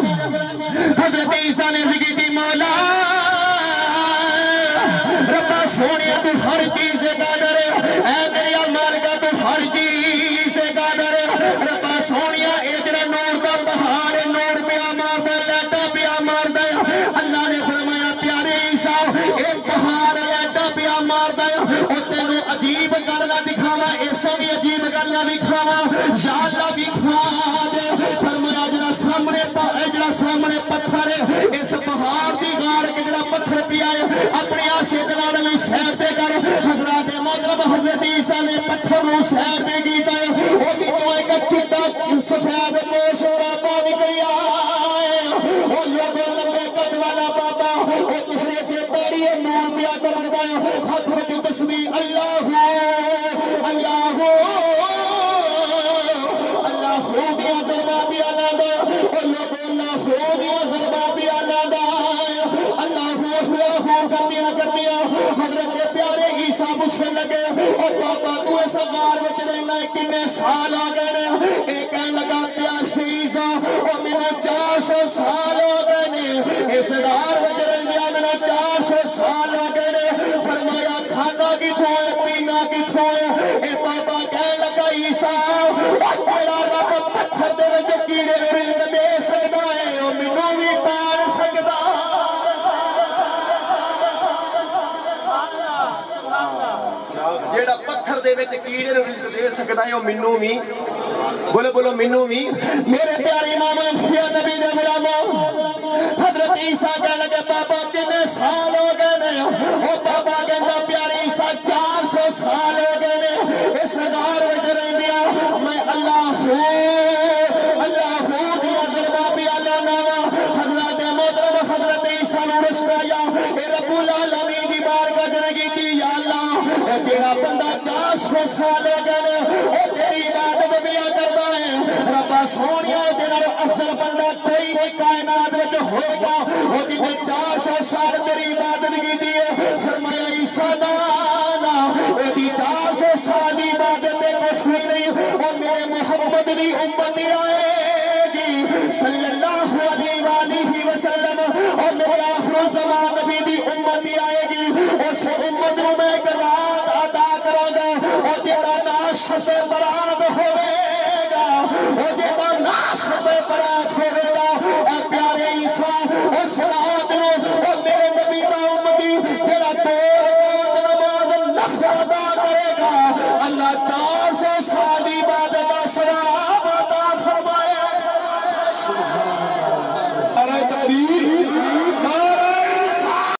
حضرت عیسیٰ نے ذکر کی مولا ربا سونے تو ہر چیز سے قادر ہے، اے میرا مالکا تو ہر چیز سے قادر ہے، ربا سونیا اے جڑا نور دا پہاڑ نور پیا ماردا لیٹا پیا ماردا اللہ نے فرمایا پیارے عیسیٰ اے پہاڑ لیٹا پیا ماردا او تینوں عجیب گل نہ دکھاواں ایسا بھی عجیب گل نہ دکھاواں یا اللہ دکھا دے فرمایا جڑا سامنے پتھر ہے اس پہاڑ دی گاڑ کے جڑا پتھر پیا ہے اپنے آسے دلال میں سیر دے کر حضرات محترم حضرت عیسیٰ نے پتھر نو سیر دے گیتا ہے وہ بھی تو ایک چٹا سفید پوش بابا نکلی آئے وہ لوگوں لمبے قد والا بابا وہ چہرے کے پیڑی نور پیا چمکدا ہے ہاتھ میں تسبیح اللہ اللہ اللہ ہو گیا ضربہ بھی اللہ دا اللہ اللہ ہو گیا ضربہ بھی اللہ دا کر دیا حضرت پیارے عیسیٰ پوچھنے لگے اور بابا تو ایسا غار وچ رہنا ہے کتنے سال آ گئے ہیں کہنے لگا پیارے عیسیٰ اور میرے 400 سال ہو گئے اس غار وچ رہنا میرا 400 سال ہو گئے فرمایا کھانا کتھوں ہے پینا کتھوں ہے اے بابا کہنے لگا عیسیٰ تیرا رب پتھر دے وچ کیڑے رزق دے سکدا ہے اور مینوں بھی پال سکدا جیڑا پتھر دے وچ کیڑے نوں رزق دے سکدا ہے او مینوں وی بولو بولو مینوں وی میرے پیارے امام الانبیاء نبی دے غلام حضرت عیسیٰ کہنے لگے بابا کتنے سال ہو گئے نے او بابا کہندا پیارے عیسیٰ 400 سال ہو گئے نے اس غار وچ رہندیا میں اللہ دیا ضربہ بھی اللہ ناما حضرت محترم حضرت عیسیٰ نو رسایا اے رب العالمین دی بارگاہ وچ کیتی یا اللہ اے تیرا بندہ 400 سال ہو گئے اے تیری عبادت بھی کردا ہے ربا سونیا تیرا افضل بندہ کوئی نہیں کائنات وچ ہوئے گا او جے 400 سال تیری عبادت کیتی ہے فرمایا عیسیٰ نا اے دی 400 سال دی عبادت تے کچھ نہیں او میرے محمد دی امت آئے